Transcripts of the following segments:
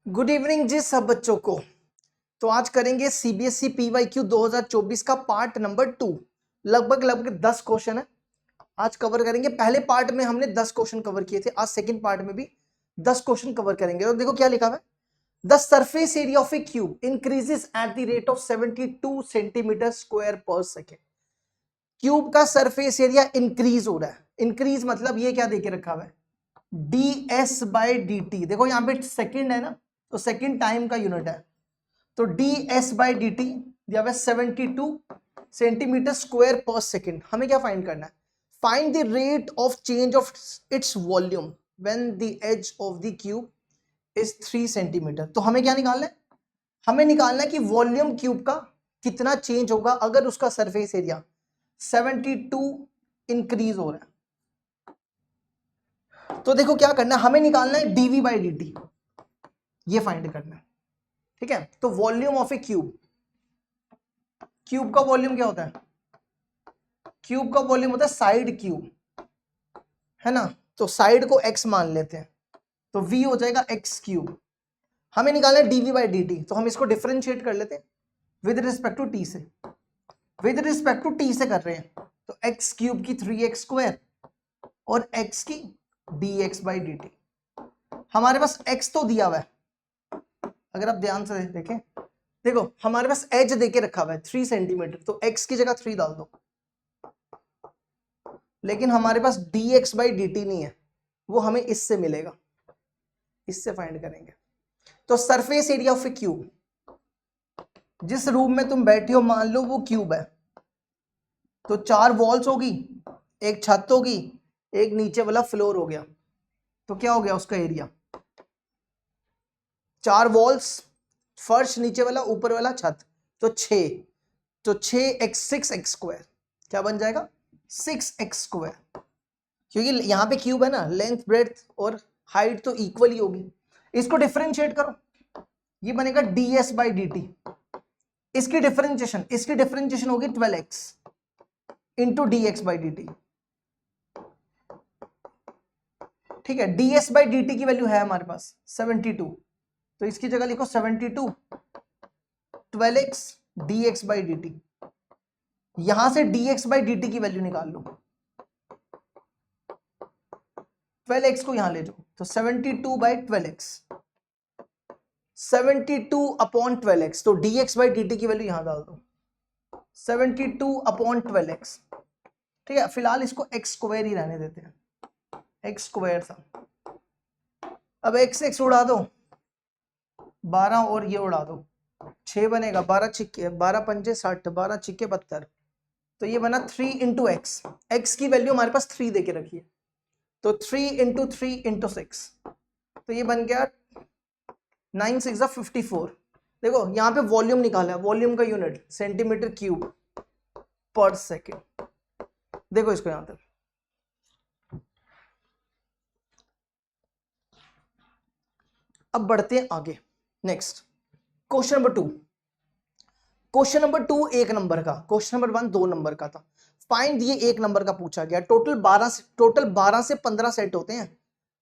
Good evening जी सब बच्चों को। तो आज करेंगे सीबीएसई पीवाईक्यू 2024 का पार्ट नंबर 2। लगभग 10 क्वेश्चन है आज कवर करेंगे। पहले पार्ट में हमने 10 क्वेश्चन कवर किए थे, आज सेकंड पार्ट में भी 10 क्वेश्चन कवर करेंगे। और देखो क्या लिखा हुआ है, the surface area of A cube increases at the rate of 72 centimetre square पर सेकेंड। क्यूब का सरफेस एरिया इंक्रीज हो रहा है। इंक्रीज मतलब ये क्या देके रखा हुआ है, D S by D T. देखो यहाँ पे सेकेंड है ना, तो सेकेंड टाइम का यूनिट है, तो D S by D T दिया हुआ 72 सेंटीमीटर स्क्वायर पर सेकेंड। हमें क्या फाइंड करना है, find the rate of change of its volume when the edge of the cube is 3 centimetre. तो हमें क्या निकालना है, हमें निकालना है कि वॉल्यूम क्यूब का कितना चेंज होगा अगर उसका सरफेस एरिया 72 इंक्रीज हो रहा है। तो देखो क्या करना है, हमें निकालना है डीवी बाई डी टी, ये फाइंड करना है। ठीक है, तो volume of A cube, cube का वॉल्यूम क्या होता है, क्यूब का वॉल्यूम होता है साइड क्यूब, है ना। तो साइड को x मान लेते हैं, तो v हो जाएगा x क्यूब। हमें निकालना है dv बाई dt, तो हम इसको डिफरेंशिएट कर लेते हैं विद रिस्पेक्ट टू t से। विद रिस्पेक्ट टू t से कर रहे हैं, तो x क्यूब की 3x स्क्वायर और x की dx बाई dt। हमारे पास x तो दिया हुआ है, अगर आप ध्यान से देखें, देखो हमारे पास एज देके रखा हुआ है 3 सेंटीमीटर, तो x की जगह 3 डाल दो। लेकिन हमारे पास dx बाई dt नहीं है, वो हमें इससे मिलेगा, इससे फाइंड करेंगे। तो surface area of A cube, जिस रूम में तुम बैठे हो मान लो वो क्यूब है, तो 4 वॉल्स होगी, एक छत होगी, एक नीचे वाला फ्लोर हो गया, तो क्या हो गया उसका एरिया, 4 वॉल्स, फर्श नीचे वाला, ऊपर वाला छत, तो 6, तो 6x स्क्वायर क्या बन जाएगा 6x स्क्वायर। क्योंकि यहाँ पे क्यूब है ना, लेंथ ब्रेड्थ और हाइट तो इक्वल ही होगी। इसको डिफरेंशिएट करो, ये बनेगा ds बाई डी टी। इसकी डिफरेंशिएशन होगी 12x into dx by D T. ठीक है, ds बाई डी टी की वैल्यू है हमारे पास 72, तो इसकी जगह लिखो 72 12x dx by D T. यहां से dx बाई डी टी की वैल्यू निकाल लो, 12x को यहां ले जाओ, तो 72 बाई 12x, 72 अपॉन 12x, तो dx बाई डी टी की वैल्यू यहां डाल दो 72 अपॉन 12x। ठीक है, फिलहाल इसको x स्क्वायर ही रहने देते हैं, x स्क्वायर था। अब x उड़ा दो, 12 और ये उड़ा दो, 6 बनेगा, 12 छिक्के 12 पंजे 60, 12 छिक्के 72, तो ये बना 3 इंटू एक्स। एक्स की वैल्यू हमारे पास 3 देके रखी है, तो 3 इंटू 3 इंटू 6, तो ये बन गया 9 6 54। देखो यहाँ पे वॉल्यूम निकाला है, वॉल्यूम का यूनिट सेंटीमीटर क्यूब पर सेकेंड। देखो इसको यहां तक, अब बढ़ते हैं आगे। Next question number 2। Question number 2 1 number का, क्वेश्चन नंबर 1 2 नंबर का था। फाइंड, ये 1 नंबर का पूछा गया। टोटल 12 से 15 सेट होते हैं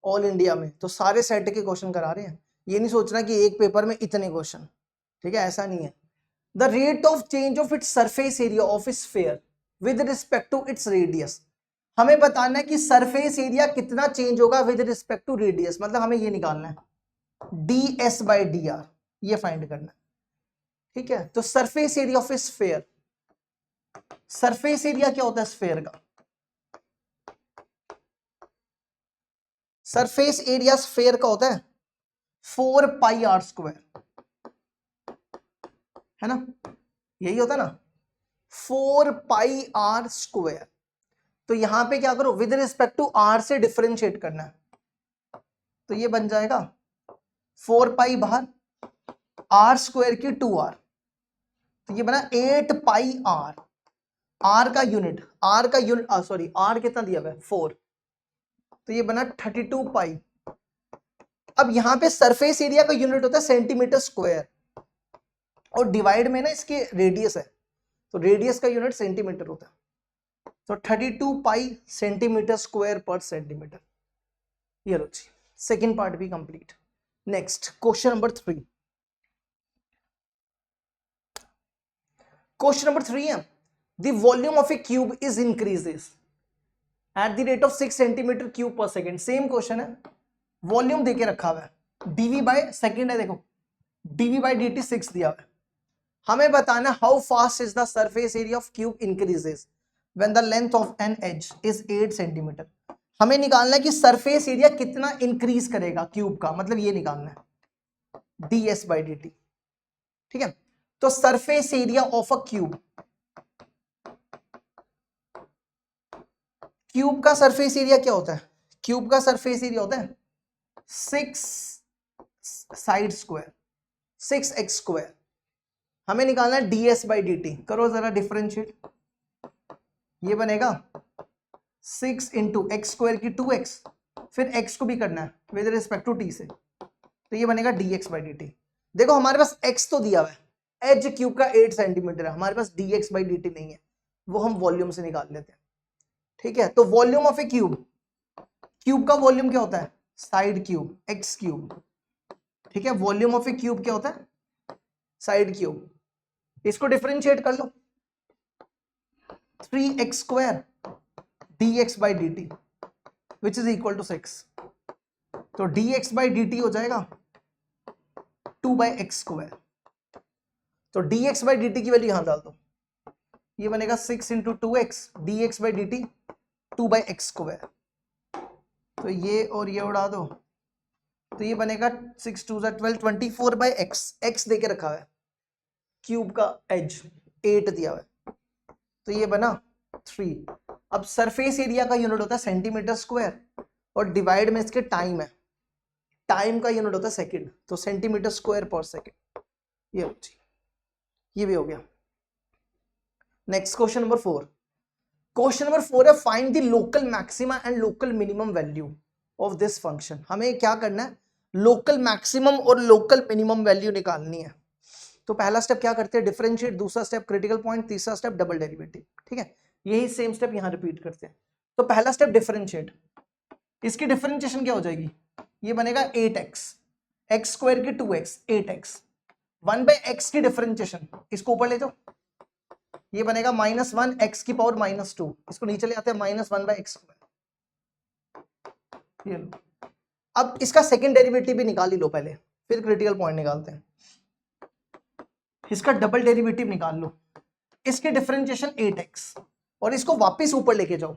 ऑल इंडिया में, तो सारे सेट के क्वेश्चन करा रहे हैं। ये नहीं सोचना कि एक पेपर में इतने क्वेश्चन, ठीक है, ऐसा नहीं है। The rate of change of its surface area of a sphere with respect to its radius. हमें बताना है कि सरफेस एरिया कितना चेंज होगा विद रिस्पेक्ट टू रेडियस, मतलब हमें ये निकालना है D S by D R, ये फाइंड करना है। ठीक है, तो surface area of a sphere, surface area क्या होता है स्फीयर का, सरफेस एरिया स्फीयर का होता है 4 पाई आर स्क्वायर, है ना, यही होता है ना 4 पाई आर स्क्वायर। तो यहां पे क्या करो, विद रिस्पेक्ट टू आर से डिफरेंशिएट करना है, तो ये बन जाएगा 4 पाई बाहर, आर स्क्वायर की 2r, तो ये बना 8 पाई आर। आर का यूनिट, सॉरी आर कितना दिया हुआ है 4, तो ये बना 32 पाई। अब यहां पे सरफेस एरिया का यूनिट होता है सेंटीमीटर स्क्वायर, और डिवाइड में ना इसके रेडियस है, तो रेडियस का यूनिट सेंटीमीटर होता है, तो 32 पाई सेंटीमीटर स्क्वायर पर सेंटीमीटर। ये लो जी, सेकेंड पार्ट भी complete. Next question number 3। Question number 3 है the volume of A cube is increases at the rate of 6 centimetre cube पर सेकेंड। सेम क्वेश्चन है, वॉल्यूम देके रखा हुआ है, डीवी बाय सेकेंड है, देखो डीवी बाय dt 6 दिया हुआ है। हमें बताना how fast is the surface area of cube increases when the length of an edge is 8 centimetre. हमें निकालना है कि सरफेस एरिया कितना इंक्रीज करेगा क्यूब का, मतलब ये निकालना है ds बाई dt। ठीक है, तो surface area of a cube, cube का सरफेस एरिया क्या होता है? क्यूब का सरफेस एरिया होता है 6 साइड स्क्वायर 6x स्क्वायर। हमें निकालना है ds बाई dt। करो जरा डिफरेंशिएट, ये बनेगा 6 इंटू एक्स स्क्वायर की 2x, फिर x को भी करना है विद रिस्पेक्ट टू t से, तो ये बनेगा dx बाई dt। देखो हमारे पास x तो दिया हुआ है, एज क्यूब का 8 सेंटीमीटर है, हमारे पास dx बाई dt नहीं है, वो हम वॉल्यूम से निकाल लेते हैं। ठीक है, तो volume of A cube, cube का वॉल्यूम क्या होता है? Side cube x cube. ठीक है, वॉल्यूम ऑफ ए क्यूब क्या होता है? Side cube. इसको डिफरेंशिएट कर लो, 3x square dx by dt which is equal to 6, तो dx बाई dt हो जाएगा 2 बाई एक्स स्क्वायर। तो dx बाई dt की वैल्यू यहां डाल दो, ये बनेगा 6 into 2x dx by dt 2 by x square. तो ये और ये उड़ा दो, तो ये बनेगा 6 2 12 24 बाई एक्स। एक्स देके रखा है, क्यूब का एज 8 दिया हुआ है, तो ये बना 3। अब सरफेस एरिया का यूनिट होता है सेंटीमीटर स्क्वायर और डिवाइड में इसके टाइम है, टाइम का यूनिट होता है सेकंड, तो सेंटीमीटर स्क्वायर पर सेकंड। ये भी हो गया। Next question number 4। Question number 4 है find the local maxima and local minimum value of this function. हमें क्या करना है? लोकल मैक्सिमम और लोकल मिनिमम वैल्यू निकालनी है। तो पहला स्टेप क्या करते हैं? डिफरेंशिएट, दूसरा स्टेप क्रिटिकल पॉइंट, तीसरा स्टेप डबल डेरिवेटिव। ठीक है, यही सेम स्टेप यहां रिपीट करते हैं। तो पहला स्टेप डिफरेंशिएट, इसकी डिफरेंशिएशन क्या हो जाएगी? ये बनेगा 8x, एक्स स्क्वायर की 2x 8x, 1 बाई एक्स की डिफरेंशिएशन, इसको ऊपर ले जाओ, ये बनेगा -1 x की पावर -2, इसको नीचे ले आते हैं -1 बाई एक्स स्क्वायर। ये लो, अब इसका सेकंड डेरिवेटिव भी निकाल ही लो पहले, फिर क्रिटिकल पॉइंट निकालते हैं। इसका डबल डेरिवेटिव निकाल लो, इसके डिफरेंशिएशन 8x, और इसको वापस ऊपर लेके जाओ,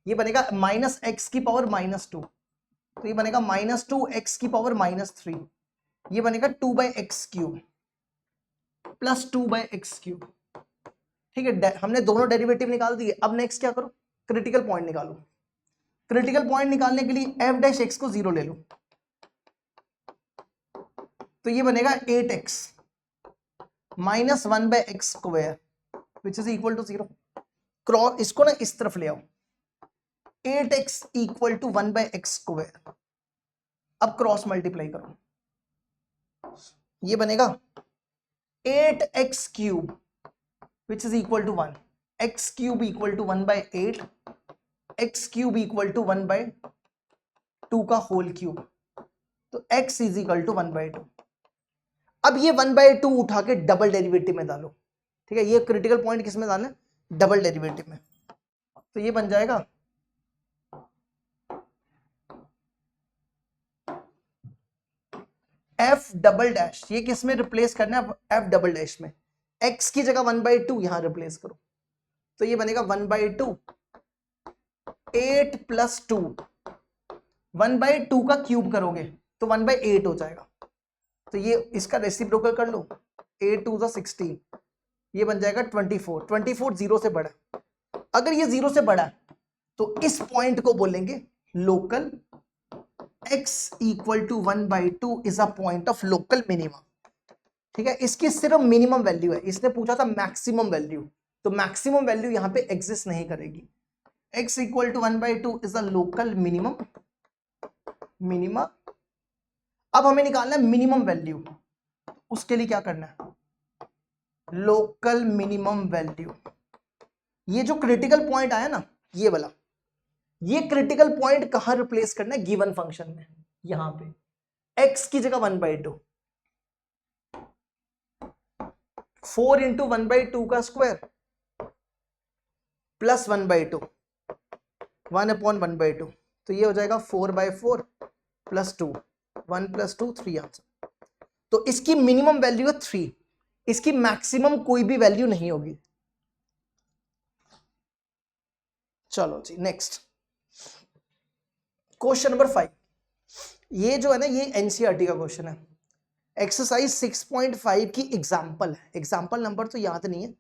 ये बनेगा -x की पावर -2, तो ये बनेगा -2x की पावर -3, ये बनेगा 2 by x cube plus 2 by x cube. ठीक है, हमने दोनों डेरिवेटिव निकाल दिए। अब नेक्स्ट क्या करो? क्रिटिकल पॉइंट निकालो। क्रिटिकल पॉइंट निकालने के लिए f डैश x को 0 ले लो, तो ये बनेगा 8x -1 by x square which is equal to 0। Cross इसको ना इस तरफ ले आओ, 8x equal to 1 by x square. अब क्रॉस मल्टीप्लाई करो, ये बनेगा 8x cube which is equal to 1, x cube equal to 1 by 8, x cube equal to 1 by 2 का होल क्यूब, तो x is equal to 1 by 2। अब ये 1 by 2 उठा के डबल डेरिवेटिव में डालो। ठीक है, ये क्रिटिकल पॉइंट किस में डालना है? डबल डेरिवेटिव में, तो ये बन जाएगा f डबल डैश, ये किस में रिप्लेस करना है? f डबल डैश में, x की जगह 1 बाई 2 यहां रिप्लेस करो, तो ये बनेगा 1 बाई 2 8 प्लस 2, 1 बाई 2 का क्यूब करोगे तो 1 बाई 8 हो जाएगा, तो ये इसका रेसिप्रोकल कर लो, 8 2 16, ये बन जाएगा 24। 24 0 से बड़ा, अगर ये 0 से बड़ा है तो इस पॉइंट को बोलेंगे local x equal to 1 by 2 is a point of local minimum. ठीक है, इसकी सिर्फ मिनिमम वैल्यू है, इसने पूछा था मैक्सिमम वैल्यू, तो मैक्सिमम वैल्यू यहां पे एग्जिस्ट नहीं करेगी। x equal to 1 by 2 is a local minimum, minimum. अब हमें निकालना है मिनिमम वैल्यू, उसके लिए क्या करना है? Local minimum value. ये जो क्रिटिकल पॉइंट आया ना, ये वाला, ये क्रिटिकल पॉइंट कहां रिप्लेस करना है? गिवन फंक्शन में, यहां पे x की जगह 1/2, 4 इंटू 1/2 का स्क्वायर प्लस 1/2, 1/1/2, तो ये हो जाएगा 4/4 प्लस 2, 1 + 2 3 आंसर। तो इसकी मिनिमम वैल्यू है 3, इसकी मैक्सिमम कोई भी वैल्यू नहीं होगी। चलो जी नेक्स्ट क्वेश्चन नंबर 5। ये जो है ना ये एनसीईआरटी का क्वेश्चन है, एक्सरसाइज 6.5 की एग्जाम्पल है। एग्जाम्पल नंबर तो याद नहीं है,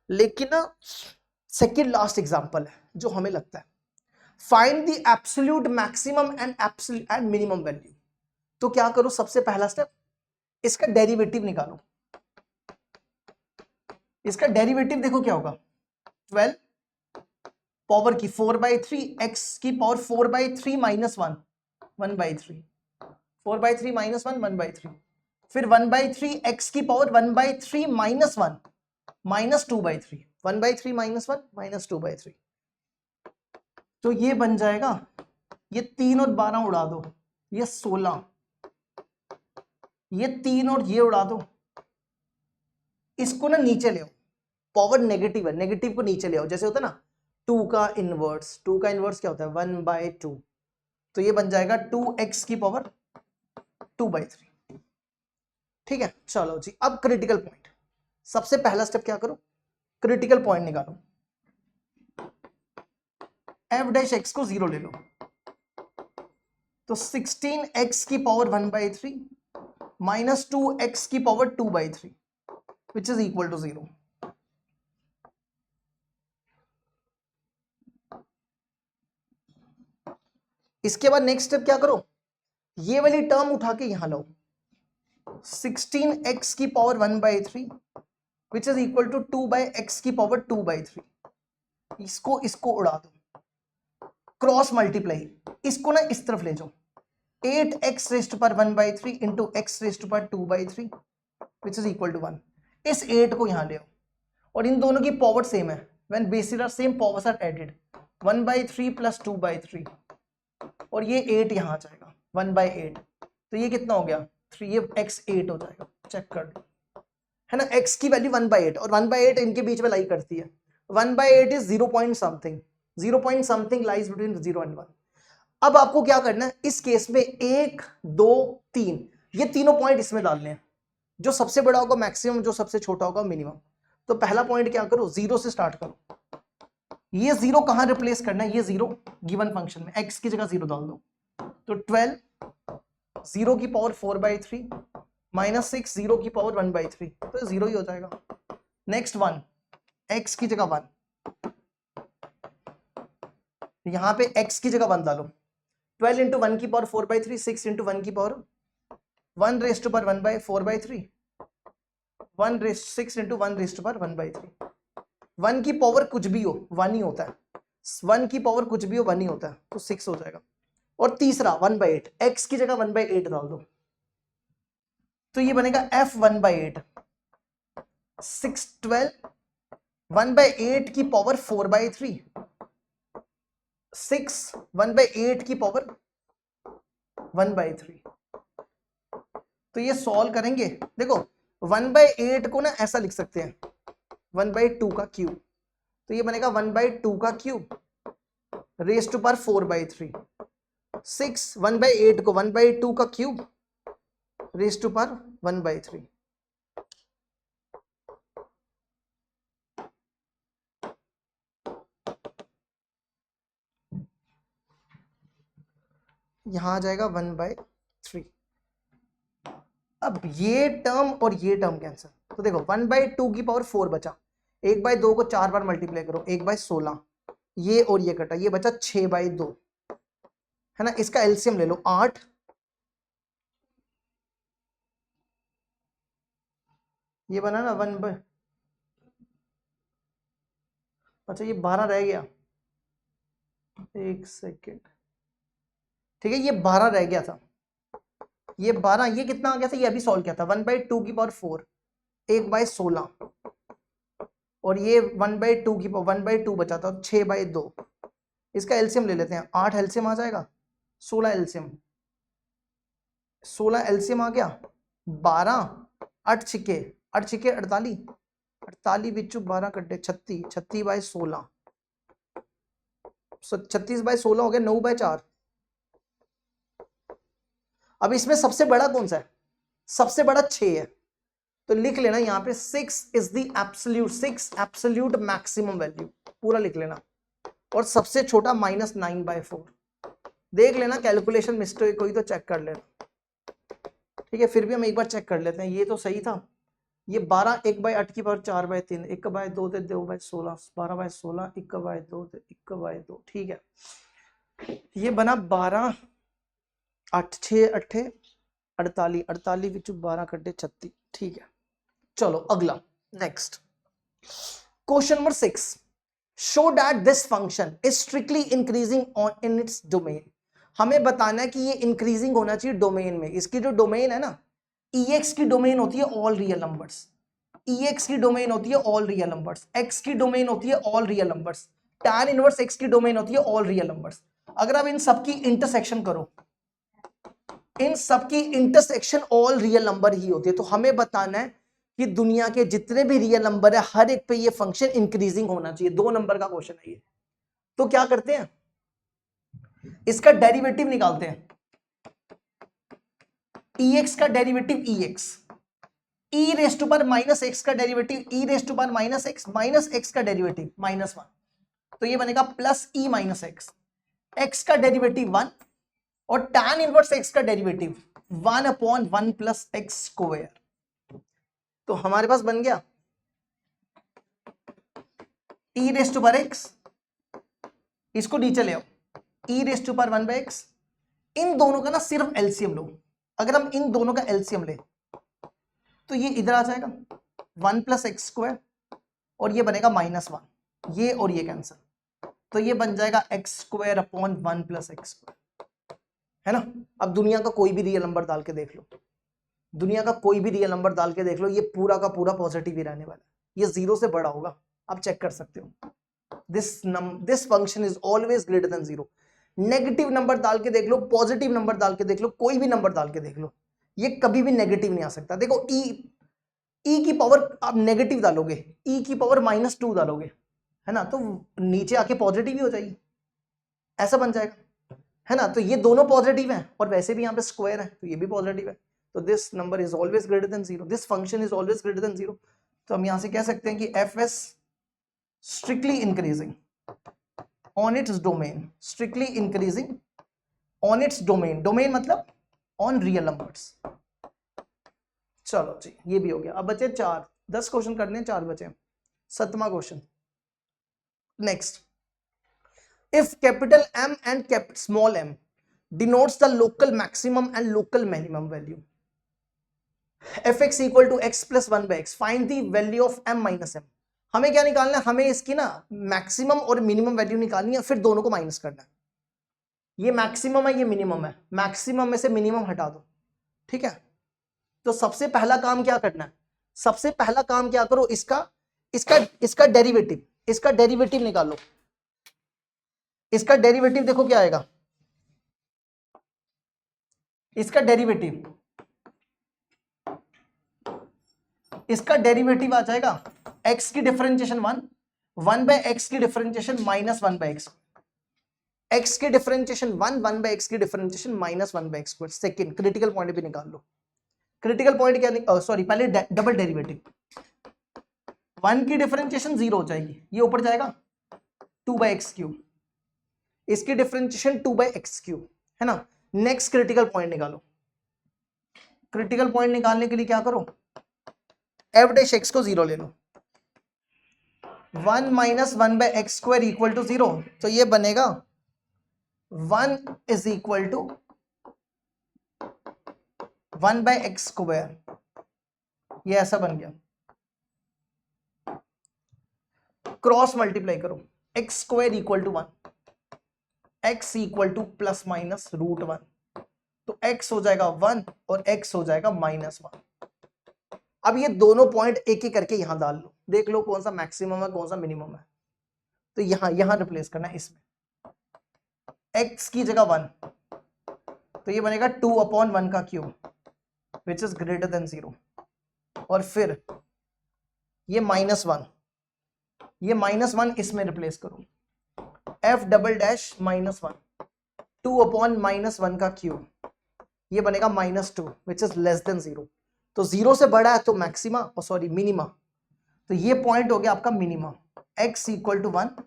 लेकिन ना सेकेंड लास्ट एग्जाम्पल है जो हमें लगता है। Find the absolute maximum and minimum value. तो क्या करो, सबसे पहला स्टेप इसका डेरिवेटिव निकालो। इसका डेरिवेटिव देखो क्या होगा, 12 पावर की 4/3 x की पावर 4/3 माइनस 1 1/3, 4/3 माइनस 1 1/3, फिर 1/3 x की power 1/3 minus 1 minus 2/3, 1/3 minus 1 minus 2/3। तो ये बन जाएगा, ये 3 और 12 उड़ा दो, ये 16, ये 3 और ये उड़ा दो, इसको ना नीचे ले आओ, पावर नेगेटिव है, नेगेटिव को नीचे ले आओ। जैसे होता है ना 2 का इनवर्स, 2 का इनवर्स क्या होता है 1/2, तो ये बन जाएगा 2x की पावर 2/3। ठीक है, चलो जी अब क्रिटिकल पॉइंट। सबसे पहला स्टेप क्या करो, क्रिटिकल पॉइंट निकालो। f' को 0 ले लो, तो 16x की पावर 1/3 माइनस 2x की power 2/3 which is equal to 0। इसके बाद नेक्स्ट स्टेप क्या करो, ये वाली टर्म उठा के यहां लो, 16x की power 1/3 which is equal to 2/x की पावर 2/3। इसको उड़ा दो, क्रॉस मल्टीप्लाई, इसको ना इस तरफ ले जाओ, 8x रेस्ट पर 1/3 इंटू x रेस्ट पर 2/3 विच इज इक्वल टू 1। इस 8 को यहां ले आओ, और इन दोनों की पावर सेम है, when basis are same powers are added, 1/3 plus 2/3, और ये 8 यहां आ जाएगा 1/8, तो ये कितना हो गया 3, ये x 8 हो जाएगा। चेक कर लो, है ना, x की वैल्यू 1/8 और 1/8 इनके बीच में लाई करती है। 1/8 is 0 point something, 0 point something lies between 0 and 1। अब आपको क्या करना है, इस केस में 1 2 3 ये तीनों पॉइंट इसमें डालने हैं, जो सबसे बड़ा होगा मैक्सिमम, जो सबसे छोटा होगा मिनिमम। तो पहला पॉइंट क्या करो, 0 से स्टार्ट करो। ये 0 कहां रिप्लेस करना है, ये 0 गिवन फंक्शन में x की जगह 0 डाल दो, तो 12 0 की पावर 4/3 माइनस 6 0 की पावर 1/3, तो 0 ही हो जाएगा। नेक्स्ट 1, x की जगह 1, यहां पे x की जगह 1 डालो, 12 इंटू 1 की पावर 4/3, 6 इंटू 1 की पावर 1 रेस्ट पर 1/4/3, 6 इंटू 1 रेस्ट पर 1/3। 1 की पावर कुछ भी हो 1 ही होता है, 1 की पावर कुछ भी हो 1 ही होता है, तो 6 हो जाएगा। और तीसरा 1/8, x की जगह 1/8 डाल दो, तो ये बनेगा f 1/8, 6 12 1/8 की पावर 4/3, 6 1/8 की पावर 1/3। तो ये सॉल्व करेंगे, देखो 1/8 को ना ऐसा लिख सकते हैं 1/2 का क्यूब, तो ये बनेगा 1/2 का क्यूब रेज टू पावर 4/3, 6 1/8 को 1/2 का क्यूब रेज टू पावर 1/3। यहां आ जाएगा 1/3। अब ये टर्म और ये टर्म कैंसिल, तो देखो 1/2 की पावर 4 बचा, 1/2 को 4 बार मल्टीप्लाई करो, 1/16, ये और ये कटा, ये बचा 6/2, है ना। इसका एलसीएम ले लो 8, ये बना ना 1 अच्छा ये 12 रह गया, एक सेकेंड, ठीक है ये 12 रह गया था, ये 12, ये कितना आ गया था, ये अभी सॉल्व किया था 1/2 की पावर 4, 1/16, और ये 1/2 की पावर 1/2 बचा था 6/2। इसका एलसीएम ले लेते हैं, 8 एलसीएम आ जाएगा, 16 एलसीएम, 16 एलसीएम आ गया, 12 8 छिके 48, 48 बिचू 12 कट्टे 36, 36 बाय 16, 36 बाय 16 हो गया 9 बाय 4। अब इसमें सबसे बड़ा कौन सा है? सबसे बड़ा 6 है, तो लिख लेना यहां पे 6 is the absolute, 6 absolute maximum value, पूरा लिख लेना। और सबसे छोटा -9/4। देख लेना कैलकुलेशन मिस्टेक कोई तो चेक कर लेना, ठीक है। फिर भी हम एक बार चेक कर लेते हैं, ये तो सही था। ये 12 1/8 की पावर 4/3, 1/2 थे 2/16, 12/16, 1/2 थे 1/2, ठीक है। ये बना 12 8 6 8 48, 48 बिचू 12 कट्टे 36, ठीक है। चलो अगला next question number 6, show that this function is strictly increasing on in its domain. हमें बताना है कि ये इंक्रीजिंग होना चाहिए डोमेन में। इसकी जो डोमेन है ना, EX की डोमेन होती है ऑल रियल नंबर्स, EX की डोमेन होती है ऑल रियल नंबर्स, X की डोमेन होती है all real numbers, tan inverse X की डोमेन होती है ऑल रियल नंबर्स। अगर आप इन सबकी इंटरसेक्शन करो, इन सबकी इंटरसेक्शन ऑल रियल नंबर ही होती है, तो हमें बताना है कि दुनिया के जितने भी रियल नंबर है हर एक पे ये फंक्शन इंक्रीजिंग होना चाहिए। 2 नंबर का क्वेश्चन है ये। तो क्या करते हैं, इसका डेरिवेटिव निकालते हैं। EX का derivative EX, e raise to power -x का derivative e raise to power -x, -x का डेरिवेटिव -1, तो ये बनेगा +e -x, x का डेरिवेटिव 1 और tan इनवर्स x का डेरिवेटिव 1/1 + x²। तो हमारे पास बन गया e raise to power x, इसको नीचे ले आओ, e raise to power 1/x। इन दोनों का ना सिर्फ एलसीएम लो। अगर हम इन दोनों का एलसीएम ले तो ये इधर आ जाएगा 1 + x² और ये बनेगा -1, ये और ये कैंसिल, तो ये बन जाएगा x²/1 + x², है ना। अब दुनिया का कोई भी रियल नंबर डाल के देख लो, दुनिया का कोई भी रियल नंबर डाल के देख लो, ये पूरा का पूरा पॉजिटिव ही रहने वाला है, ये 0 से बड़ा होगा, आप चेक कर सकते हो। This function is always greater than 0। Negative number डाल के देख लो, पॉजिटिव नंबर डाल के देख लो, कोई भी नंबर डाल के देख लो, ये कभी भी नेगेटिव नहीं आ सकता। देखो ई की पावर आप नेगेटिव डालोगे, ई की पावर -2 डालोगे, है ना, तो नीचे आके पॉजिटिव ही हो जाएगी, ऐसा बन जाएगा, है ना। तो ये दोनों पॉजिटिव हैं और वैसे भी यहाँ पे स्क्वायर है तो ये भी पॉजिटिव है, तो this number is always greater than 0, this function is always greater than 0। तो हम यहां से कह सकते हैं कि fs strictly increasing on its domain, strictly increasing on its domain, domain मतलब on real numbers। चलो जी ये भी हो गया। अब बचे 4, 10 क्वेश्चन करने हैं, 4 बचे। 7वां question next, if capital M and small m denotes the local maximum and local minimum value, fx equal to x plus 1/x, find the value of m minus m। हमें क्या निकालना है, हमें इसकी ना मैक्सिमम और मिनिमम वैल्यू निकालनी है, फिर दोनों को माइनस करना है। ये मैक्सिमम है, ये मिनिमम है, मैक्सिमम में से मिनिमम हटा दो, ठीक है। तो सबसे पहला काम क्या करना है, सबसे पहला काम क्या करो, इसका डेरिवेटिव, इसका डेरिवेटिव निकालो। इसका डेरिवेटिव देखो क्या आएगा, इसका डेरिवेटिव, इसका डेरिवेटिव आ जाएगा x की डिफरेंशिएशन 1/x की डिफरेंशिएशन -1/x, x की डिफरेंशिएशन 1/x की differentiation -1/x। Second critical point भी निकाल लो। क्रिटिकल पॉइंट क्या, सॉरी पहले डबल डेरिवेटिव, 1 की डिफरेंशिएशन 0 हो जाएगी, ये ऊपर जाएगा 2/x³, इसकी डिफरेंशिएशन 2/x³, है ना। नेक्स्ट क्रिटिकल पॉइंट निकालो। क्रिटिकल पॉइंट निकालने के लिए क्या करो, f' को 0 ले लो, 1 - 1/x² इक्वल टू 0, तो ये बनेगा 1 इज इक्वल टू 1/x², ये ऐसा बन गया। क्रॉस मल्टीप्लाई करो, x² equal to 1, x equal to ±√1, तो x हो जाएगा 1 और x हो जाएगा -1। अब ये दोनों पॉइंट एक एक करके यहां डाल लो, देख लो कौन सा मैक्सिमम है कौन सा मिनिमम है। तो यहां रिप्लेस करना है, इसमें x की जगह 1, तो ये बनेगा 2/1 का cube, which is greater than 0, और फिर ये -1, ये -1 इसमें रिप्लेस करो, f डबल डैश -1, 2 अपॉन -1 का क्यूब, ये बनेगा -2 विच इज लेस देन 0। तो 0 से बड़ा है तो मैक्सिमा, सॉरी मिनिमा, तो ये पॉइंट हो गया आपका minima. x equal to 1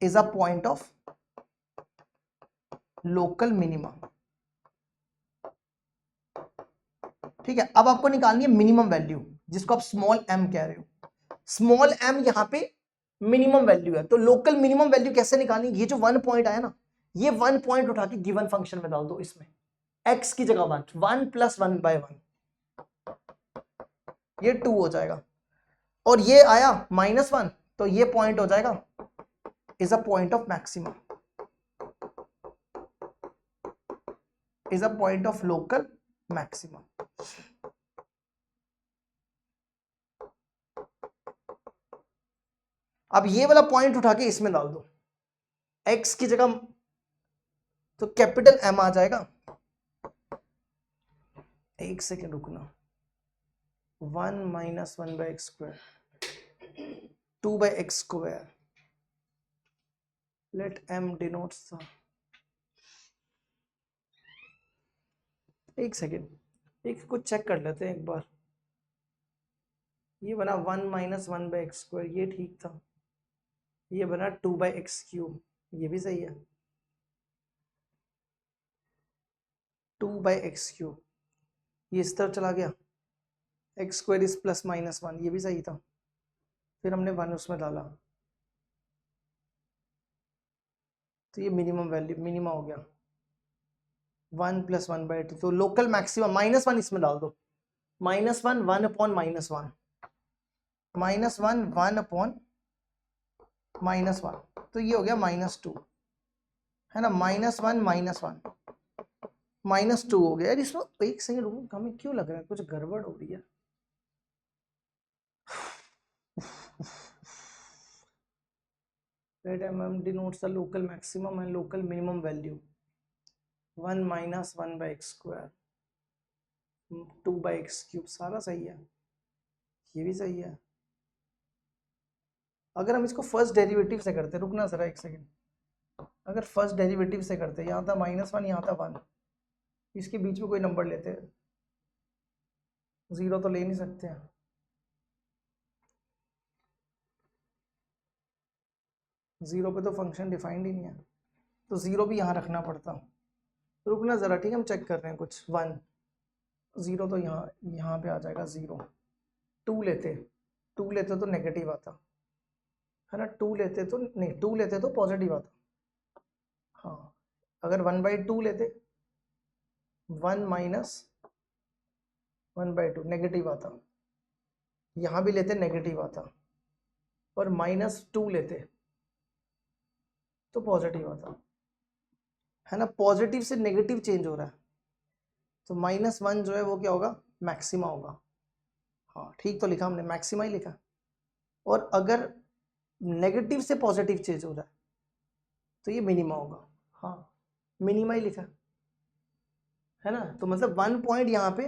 is a point of local minima. ठीक है, अब आपको निकालनी है मिनिमम वैल्यू, जिसको आप स्मॉल m कह रहे हो। स्मॉल m यहां पे मिनिमम वैल्यू है, तो लोकल मिनिमम वैल्यू कैसे निकालनी? ये जो 1 पॉइंट आया ना, ये 1 पॉइंट उठा के गिवन फंक्शन में डाल दो, इसमें x की जगह 1 प्लस 1/1, ये 2 हो जाएगा, और ये आया -1, तो ये पॉइंट हो जाएगा is a point of maximum, is a point of local maximum. अब ये वाला पॉइंट उठा के इसमें डाल दो, x की जगह तो कैपिटल M आ जाएगा, एक सेकेंड रुकना, 1 - 1/x², 2/x², let M denotes the, एक सेकेंड, एक कुछ चेक कर लेते हैं एक बार। ये बना 1 - 1/x², ये ठीक था। ये बना 2/x³, ये भी सही है। 2/x³, ये इस तरफ चला गया, x² इज +-1, ये भी सही था। फिर हमने 1 उसमें डाला, तो ये मिनिमम वैल्यू मिनिमा हो गया, 1 + 1/2, तो लोकल मैक्सिमम -1 इसमें डाल दो, -1 1 अपॉन -1, -1 1 अपॉन -1, तो ये हो गया -2, है ना, -1 -2 हो गया। यार इसमें एक सेकंड रुको, हमें क्यों लग रहा है कुछ गड़बड़ हो रही है। Let mm denotes the local maximum and local minimum value, 1 - 1/x², 2/x³, सारा सही है, ये भी सही है। अगर हम इसको फर्स्ट डेरिवेटिव से करते, रुकना जरा एक सेकंड, अगर फर्स्ट डेरिवेटिव से करते, यहाँ था -1, यहाँ था 1, इसके बीच में कोई नंबर लेते, 0 तो ले नहीं सकते हैं, जीरो पे तो फंक्शन डिफाइंड ही नहीं है, तो 0 भी यहाँ रखना पड़ता। रुकना जरा, ठीक है, हम चेक कर रहे हैं कुछ। 1 0 तो यहाँ पे आ जाएगा 0, 2 लेते, 2 लेते तो नेगेटिव आता, है ना, 2 लेते तो नहीं, 2 लेते तो पॉजिटिव आता। हाँ, अगर 1/2 लेते, 1 - 1/2 नेगेटिव आता, यहाँ भी लेते नेगेटिव आता, और -2 लेते तो पॉजिटिव आता, है ना, पॉजिटिव से नेगेटिव चेंज हो रहा है, तो -1 जो है वो क्या होगा, मैक्सिमा होगा। हाँ ठीक तो लिखा हमने, मैक्सिमा ही लिखा। और अगर नेगेटिव से पॉजिटिव चेंज हो रहा है तो ये मिनिमा होगा। हाँ मिनिमा ही लिखा है ना, तो मतलब 1 पॉइंट यहाँ पे,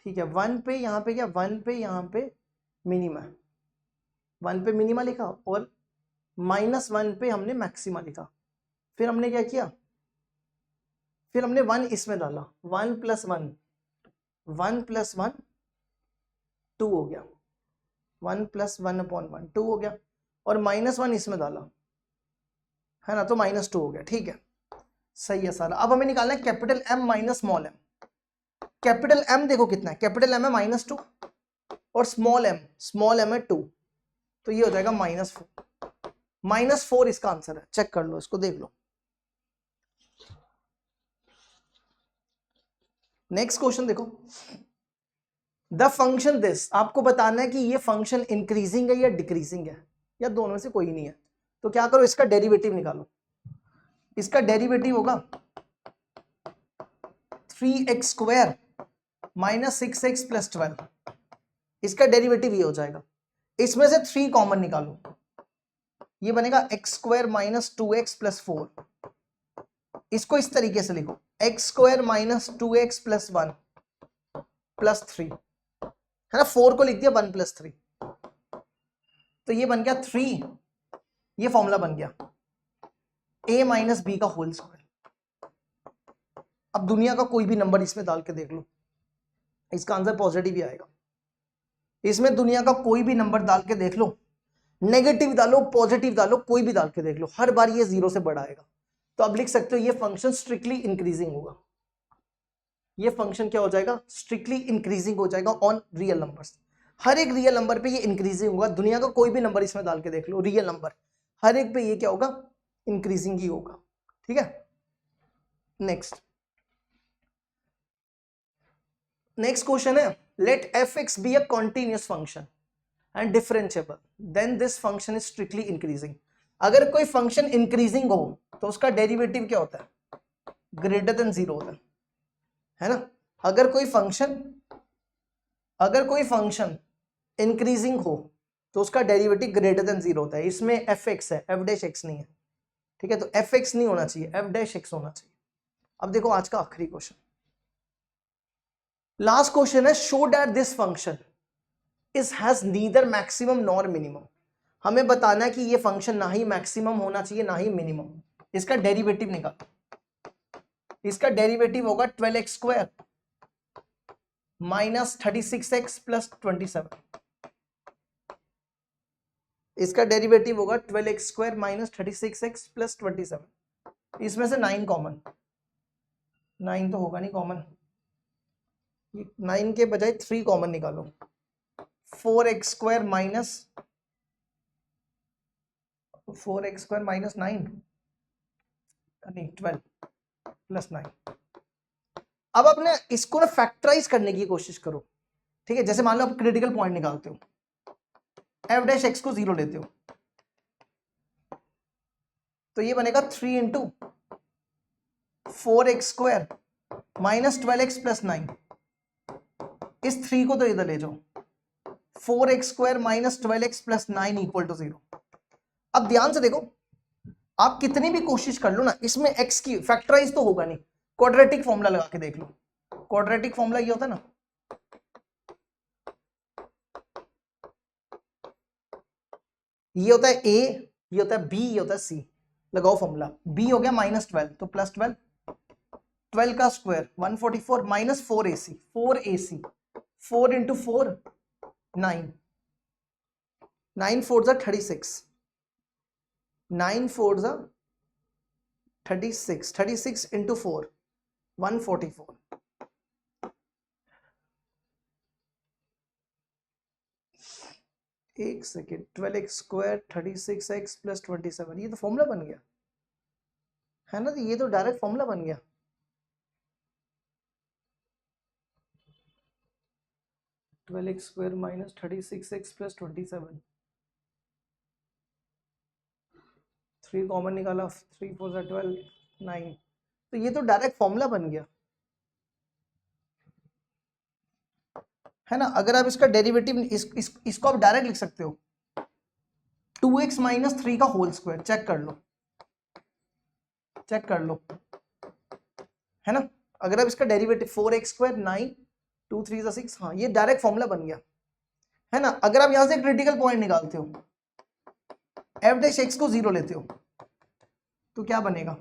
ठीक है, 1 पे यहाँ पे क्या, 1 पे यहाँ पे मिनिमा, 1 पे मिनिमा लिखा, और -1 पे हमने मैक्सिमा लिखा। फिर हमने क्या किया, फिर हमने 1 इसमें डाला, 1 + 1, 1 + 1 2 हो गया, 1 + 1/1 2 हो गया, और -1 इसमें डाला, है ना, तो -2 हो गया। ठीक है, सही है सारा। अब हमें निकालना है capital M minus small m। Capital M देखो कितना है, कैपिटल M है -2, और स्मॉल m है 2, तो ये हो जाएगा -4। -4 इसका आंसर है, चेक कर लो इसको, देख लो। नेक्स्ट क्वेश्चन देखो, द फंक्शन दिस, आपको बताना है कि ये फंक्शन इंक्रीजिंग है या डिक्रीजिंग है, या दोनों में से कोई नहीं है। तो क्या करो, इसका डेरिवेटिव निकालो। इसका डेरिवेटिव होगा 3x² - 6x + 12, इसका डेरिवेटिव ये हो जाएगा। इसमें से 3 कॉमन निकालो, ये बनेगा x² - 2x + 4। इसको इस तरीके से लिखो, x² - 2x + 1 +3, है ना, 4 को लिख दिया 1 + 3, तो ये बन गया 3, ये फॉर्मूला बन गया a - b का होल स्क्वायर। अब दुनिया का कोई भी नंबर इसमें डाल के देख लो, इसका आंसर पॉजिटिव ही आएगा। इसमें दुनिया का कोई भी नंबर डाल के देख लो, नेगेटिव डालो पॉजिटिव डालो, कोई भी डाल के देख लो, हर बार ये 0 से बड़ा आएगा। तो अब लिख सकते हो ये फंक्शन स्ट्रिक्टली इंक्रीजिंग होगा। ये फंक्शन क्या हो जाएगा, स्ट्रिक्टली इंक्रीजिंग हो जाएगा ऑन रियल नंबर्स। हर एक रियल नंबर पे ये इंक्रीजिंग होगा। दुनिया का कोई भी नंबर इसमें डाल के देख लो, रियल नंबर, हर एक पे ये क्या होगा, इंक्रीजिंग ही होगा। ठीक है, नेक्स्ट क्वेश्चन है, let f(x) be a continuous function and differentiable, then this function is strictly increasing. अगर कोई फंक्शन इंक्रीजिंग हो तो उसका डेरिवेटिव क्या होता है, ग्रेटर देन 0 होता है ना। अगर कोई फंक्शन इंक्रीजिंग हो तो उसका डेरिवेटिव ग्रेटर देन 0 होता है। इसमें f(x) है, f'(x) नहीं है, ठीक है, तो f(x) नहीं होना चाहिए, f'(x) होना चाहिए। अब देखो आज का आखिरी क्वेश्चन, लास्ट क्वेश्चन है, show that this function is has neither maximum nor minimum. हमें बताना है कि ये फंक्शन ना ही मैक्सिमम होना चाहिए ना ही मिनिमम। इसका डेरिवेटिव निकालो, इसका डेरिवेटिव होगा 12x² - 36x + 27। इसका डेरिवेटिव होगा 12x² - 36x + 27। इसमें से 9 कॉमन, 9 तो होगा नहीं कॉमन, 9 के बजाय 3 कॉमन निकालो, 4x² - 9 नहीं 12 + 9। अब अपने इसको ना फैक्टराइज करने की कोशिश करो। ठीक है, जैसे मान लो आप क्रिटिकल पॉइंट निकालते हो, f'(x) को 0 लेते हो, तो ये बनेगा 3 × 4x² - 12x + 9। इस 3 को तो इधर ले जाओ, 4x² - 12x + 9 = 0। अब ध्यान से देखो, आप कितनी भी कोशिश कर लो ना, इसमें x की फैक्टराइज तो होगा नहीं, क्वाड्रेटिक फॉर्मूला लगा के देख लो। क्वाड्रेटिक फॉर्मूला ये होता है ना, ये होता है a, ये होता है b, ये होता है c। लगाओ फॉर्मूला, b हो गया -12 तो +12, 12 का स्क्वायर 144 - 4ac, 4ac, 4 × 4 9, 9 4 जा 36, 9 4 जा 36, 36 × 4 144। एक सेकेंड, 12x² 36x + 27, ये तो फॉर्मूला बन गया है ना, तो ये तो डायरेक्ट फॉर्मूला बन गया। (12x² - 36x + 27, 3 कॉमन निकाला, 3 4 जा 12 9, तो ये तो डायरेक्ट फॉर्मूला बन गया है ना। अगर आप इसका डेरिवेटिव इसको आप डायरेक्ट लिख सकते हो, 2x - 3 का होल स्क्वायर, चेक कर लो है ना। अगर आप इसका डेरिवेटिव 4x² 9 2 3 6, हाँ ये डायरेक्ट फॉर्मूला बन गया है ना। अगर आप यहां से क्रिटिकल पॉइंट निकालते हो, f'(x) को 0 लेते हो, तो क्या बनेगा,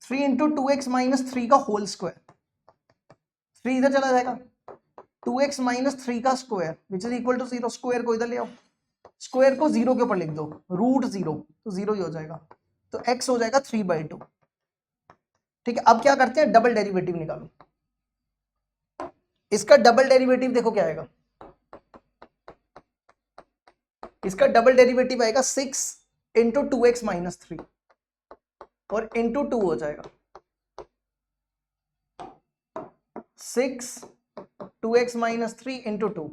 3 × 2x - 3 का होल स्क्वायर, 3 इधर चला जाएगा, 2x - 3 का square which is equal to 0, square को इधर ले आओ, स्क्वायर को 0 के ऊपर लिख दो, √0 तो 0 ही हो जाएगा, तो x हो जाएगा 3/2। ठीक है, अब क्या करते हैं, डबल डेरिवेटिव निकालो। इसका डबल डेरिवेटिव देखो क्या आएगा, इसका डबल डेरिवेटिव आएगा 6 × 2x - 3 और × 2 हो जाएगा 6 2x - 3 × 2,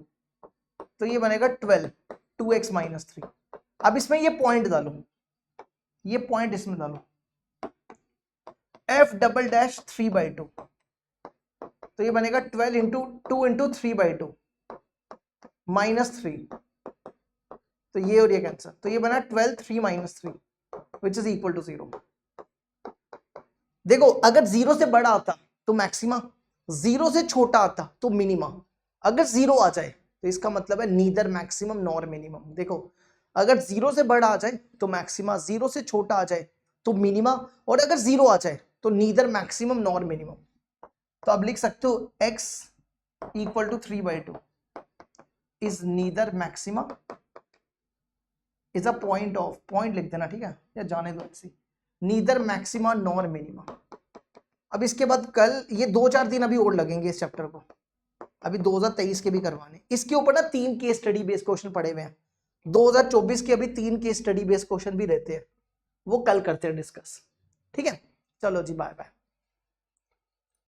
तो ये बनेगा 12 2x - 3। अब इसमें ये पॉइंट डालो, ये पॉइंट इसमें डालो, f" 3/2, तो ये बनेगा 12 × 2 × 3/2 -3, तो ये और ये कैंसर, तो ये बना 12 3 - 3 विच इज इक्वल टू 0। देखो अगर 0 से बड़ा होता तो मैक्सिमा, 0 से छोटा आता तो मिनिमा, अगर 0 आ जाए तो इसका मतलब है नीदर मैक्सिमम नॉर मिनिमम। देखो अगर 0 से बड़ा आ जाए तो मैक्सिमा, 0 से छोटा आ जाए तो मिनिमा, और अगर 0 आ जाए तो नीदर मैक्सिमम नॉर मिनिमम। तो आप लिख सकते हो x equal to 3/2 is neither maxima, is a point of, point लिख देना ठीक है, या जाने दो ऐसे, नीदर मैक्सिमा नॉर मिनिमा। अब इसके बाद कल ये 2-4 दिन अभी और लगेंगे इस चैप्टर को, अभी 2023 के भी करवाने, इसके ऊपर ना 3 केस स्टडी बेस्ड क्वेश्चन पड़े हुए हैं, 2024 के अभी 3 केस स्टडी बेस्ड क्वेश्चन भी रहते हैं, वो कल करते हैं डिस्कस। ठीक है, चलो जी बाय बाय।